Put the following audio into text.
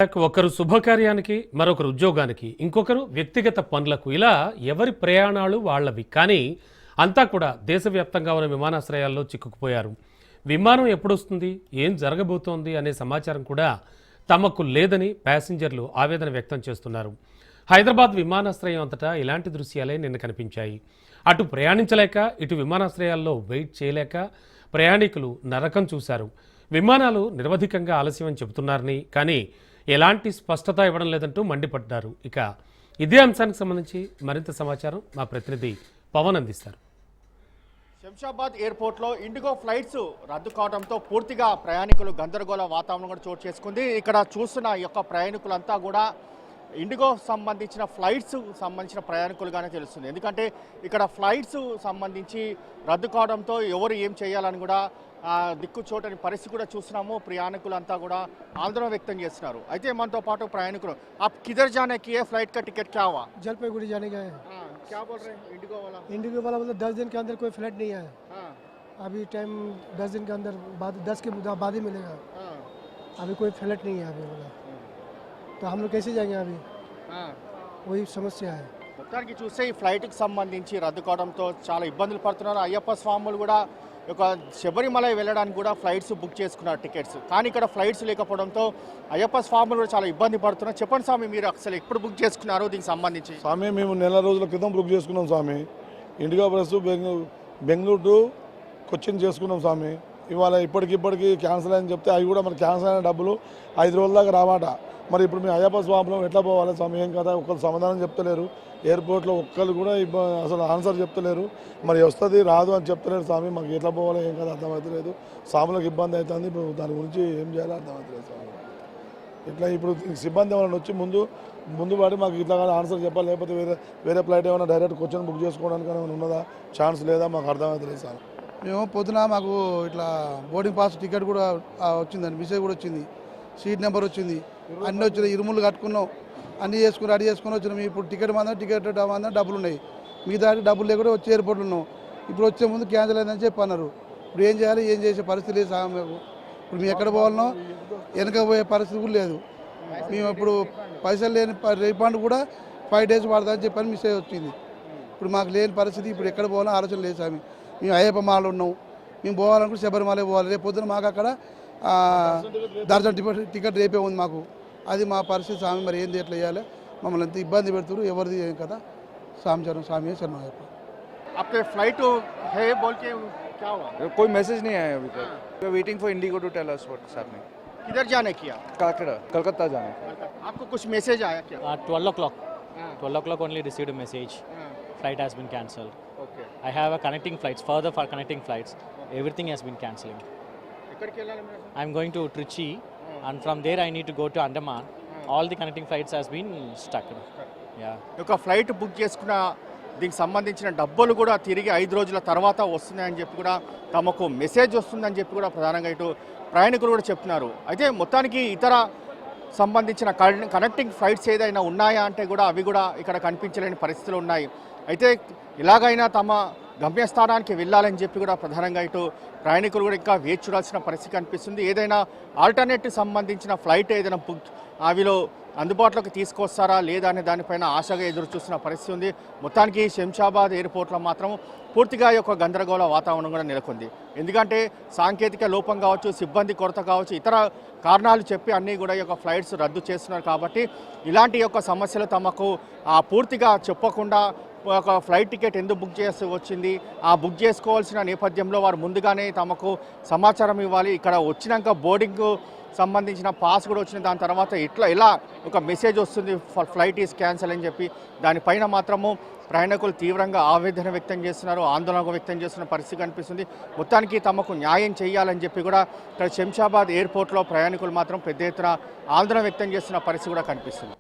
ఒకరు శుభకార్యానికి, మరొకరు ఉద్యోగానికి, ఇంకొకరు వ్యక్తిగత పనులకు, ఇలా ఎవరి ప్రయాణాలు వాళ్ళవి. కానీ అంతా కూడా దేశవ్యాప్తంగా ఉన్న విమానాశ్రయాల్లో చిక్కుకుపోయారు. విమానం ఎప్పుడొస్తుంది, ఏం జరగబోతోంది అనే సమాచారం కూడా తమకు లేదని ప్యాసింజర్లు ఆవేదన వ్యక్తం చేస్తున్నారు. హైదరాబాద్ విమానాశ్రయం అంతటా ఇలాంటి దృశ్యాలే నిన్న కనిపించాయి. అటు ప్రయాణించలేక, ఇటు విమానాశ్రయాల్లో వెయిట్ చేయలేక ప్రయాణికులు నరకం చూశారు. విమానాలు నిరవధికంగా ఆలస్యమని చెబుతున్నారని, కానీ ఎలాంటి స్పష్టత ఇవ్వడం లేదంటూ మండిపడ్డారు. ఇక ఇదే అంశానికి సంబంధించి మరింత సమాచారం మా ప్రతినిధి పవన్ అందిస్తారు. శంషాబాద్ ఎయిర్పోర్ట్లో ఇండిగో ఫ్లైట్స్ రద్దు కావడంతో పూర్తిగా ప్రయాణికులు గందరగోళ వాతావరణం కూడా చోటు చేసుకుంది. ఇక్కడ చూస్తున్న ఈ యొక్క ప్రయాణికులంతా కూడా ఇండిగో సంబంధించిన ఫ్లైట్స్ సంబంధించిన ప్రయాణికులుగానే తెలుస్తుంది. ఎందుకంటే ఇక్కడ ఫ్లైట్స్ సంబంధించి రద్దు కావడంతో ఎవరు ఏం చేయాలని కూడా దిక్కు చోటని పరిస్థితి కూడా చూస్తున్నాము. ప్రయాణికులంతా కూడా ఆందోళన వ్యక్తం చేస్తున్నారు. అయితే మనతో పాటు ప్రయాణికులు आप किधर जाने की है, फ्लाइट का टिकट क्या हुआ? जलपाईगुड़ी जाने का है। क्या बोल रहे हैं इंडिगो वाला मतलब 10 दिन के अंदर कोई फ्लाइट नहीं है। अभी टाइम 10 दिन के अंदर बाद 10 के बाद ही मिलेगा। अभी कोई फ्लाइट नहीं है अभी बोला, तो हम लोग कैसे जाएंगे अभी? वही समस्या है. మొత్తానికి చూస్తే ఈ ఫ్లైట్కి సంబంధించి రద్దు కావడంతో చాలా ఇబ్బందులు పడుతున్నారు. అయ్యప్ప స్వాములు కూడా ఒక శబరిమల వెళ్ళడానికి కూడా ఫ్లైట్స్ బుక్ చేసుకున్నారు టికెట్స్. కానీ ఇక్కడ ఫ్లైట్స్ లేకపోవడంతో అయ్యప్ప స్వాములు కూడా చాలా ఇబ్బంది పడుతున్నారు. చెప్పండి స్వామి, మీరు అసలు ఎప్పుడు బుక్ చేసుకున్నారు దీనికి సంబంధించి? స్వామి, మేము నెల రోజుల క్రితం బుక్ చేసుకున్నాం స్వామి. IndiGo plus Bengaluru to Cochin చేసుకున్నాం స్వామి. ఇవాళ ఇప్పటికి క్యాన్సిల్ అని చెప్తే అవి కూడా మనకి క్యాన్సిల్ అయిన డబ్బులు 5 రోజుల దాకా రామాట. మరి ఇప్పుడు మేము అయ్యప్ప స్వామిలో ఎట్లా పోవాలి స్వామి? ఏం కదా ఒకళ్ళు సమాధానం చెప్తలేరు. ఎయిర్పోర్ట్లో ఒక్కళ్ళు కూడా అసలు ఆన్సర్ చెప్తలేరు. మరి వస్తుంది రాదు అని చెప్తలేరు స్వామి. మాకు ఎట్లా పోవాలో ఏం కదా అర్థమవుతలేదు. స్వాములకు ఇబ్బంది అవుతుంది. ఇప్పుడు దాని గురించి ఏం చేయాలో అర్థమవుతలేదు స్వామి. ఇట్లా ఇప్పుడు సిబ్బంది ఏమైనా వచ్చి ముందు పడి మాకు ఇట్లా కానీ ఆన్సర్ చెప్పాలి. లేకపోతే వేరే ఫ్లైట్ ఏమైనా డైరెక్ట్ క్వశ్చన్ బుక్ చేసుకోవడానికి ఏమైనా ఉన్నదా, ఛాన్స్ లేదా, మాకు అర్థమవుతలేదు సార్. మేము పొద్దున మాకు ఇట్లా బోర్డింగ్ పాస్ టికెట్ కూడా వచ్చిందండి, మెసేజ్ కూడా వచ్చింది, సీట్ నెంబర్ వచ్చింది, అన్నీ వచ్చినాయి. ఇరుములు కట్టుకున్నాం, అన్నీ చేసుకుని రెడీ చేసుకుని వచ్చినాం. ఇప్పుడు టికెట్ డబ్బులు ఉన్నాయి, మిగతా డబ్బులు లేకుండా వచ్చే ఎయిర్పోర్ట్లు ఉన్నాం. ఇప్పుడు వచ్చే ముందు క్యాన్సిల్ అయిందని చెప్పి అన్నారు. ఇప్పుడు ఏం చేయాలి, ఏం చేసే పరిస్థితి లేదు సార్. ఇప్పుడు మేము ఎక్కడ పోవాలనో వెనక పోయే పరిస్థితి కూడా లేదు. మేము ఇప్పుడు పైసలు లేని రీఫండ్ కూడా 5 days పడతామని చెప్పని మెసేజ్ వచ్చింది. ఇప్పుడు మాకు లేని పరిస్థితి, ఇప్పుడు ఎక్కడ పోవాలో ఆలోచన లేదు స్వామి. మేము అయ్యప్ప మాల ఉన్నాం, మేము పోవాలనుకుంటే శబరిమల పోవాలి. రేపు పొద్దున మాకు అక్కడ దర్శనం టికెట్ రేపే ఉంది మాకు. అది మా పరిస్థితి స్వామి. మరి ఏంది ఎట్లా చేయాలి? మమ్మల్ని ఎంత ఇబ్బంది పెడుతున్నారు, ఎవరిది ఏం కదా స్వామి శర్మ అయ్యప్ప. आपके फ्लाइट है बोल के क्या हुआ? कोई मैसेज नहीं आया अभी तक. We are waiting for IndiGo to tell us what's happening. किधर जाने किया? कलकत्ता जाने. आपको कुछ मैसेज आया क्या? 12 o'clock. 12 o'clock only received a message. Flight has been cancelled. Okay. I have a connecting flights. Further for connecting flights, everything has been cancelling. ఎక్కడికి వెళ్ళాలి మీరు? I'm going to Trichy, and from there I need to go to Andaman. All the connecting flights has been stuck. Yeah. ఒక flight book చేసుకున్న దీనికి సంబంధించిన డబ్బులు కూడా తిరిగి 5 రోజుల తర్వాత వస్తున్నాయని చెప్పి కూడా తమకు మెసేజ్ వస్తుందని చెప్పి కూడా ప్రధానంగా ఇటు ప్రయాణికులు కూడా చెప్తున్నారు. అయితే మొత్తానికి ఇతర సంబంధించిన కనెక్టింగ్ ఫ్లైట్స్ ఏదైనా ఉన్నాయా అంటే కూడా అవి కూడా ఇక్కడ కనిపించలేని పరిస్థితులు ఉన్నాయి. అయితే ఇలాగైనా తమ గమ్యస్థానానికి వెళ్ళాలని చెప్పి కూడా ప్రధానంగా ఇటు ప్రయాణికులు కూడా ఇంకా వేచి చూడాల్సిన పరిస్థితి కనిపిస్తుంది. ఏదైనా ఆల్టర్నేటివ్ సంబంధించిన ఫ్లైట్ ఏదైనా బుక్ అవిలో అందుబాటులోకి తీసుకొస్తారా లేదా అనే దానిపైన ఆశగా ఎదురు చూస్తున్న పరిస్థితి ఉంది. మొత్తానికి శంషాబాద్ ఎయిర్పోర్ట్లో మాత్రం పూర్తిగా యొక్క గందరగోళ వాతావరణం కూడా నెలకొంది. ఎందుకంటే సాంకేతిక లోపం కావచ్చు, సిబ్బంది కొరత కావచ్చు, ఇతర కారణాలు చెప్పి అన్నీ కూడా ఈ యొక్క ఫ్లైట్స్ రద్దు చేస్తున్నారు. కాబట్టి ఇలాంటి యొక్క సమస్యలు తమకు పూర్తిగా చెప్పకుండా ఒక ఫ్లైట్ టికెట్ ఎందుకు బుక్ చేసి వచ్చింది, ఆ బుక్ చేసుకోవాల్సిన నేపథ్యంలో వారు ముందుగానే తమకు సమాచారం ఇవ్వాలి. ఇక్కడ వచ్చినాక బోర్డింగ్ సంబంధించిన పాస్ కూడా వచ్చింది. దాని తర్వాత ఎలా ఒక మెసేజ్ వస్తుంది ఫ్లైట్ ఈజ్ క్యాన్సల్ అని చెప్పి, దానిపైన మాత్రము ప్రయాణికులు తీవ్రంగా ఆవేదన వ్యక్తం చేస్తున్నారు, ఆందోళన వ్యక్తం చేస్తున్న పరిస్థితి కనిపిస్తుంది. మొత్తానికి తమకు న్యాయం చేయాలని చెప్పి కూడా ఇక్కడ శంషాబాద్ ఎయిర్పోర్ట్లో ప్రయాణికులు మాత్రం పెద్ద ఎత్తున ఆందోళన వ్యక్తం చేస్తున్న పరిస్థితి కూడా కనిపిస్తుంది.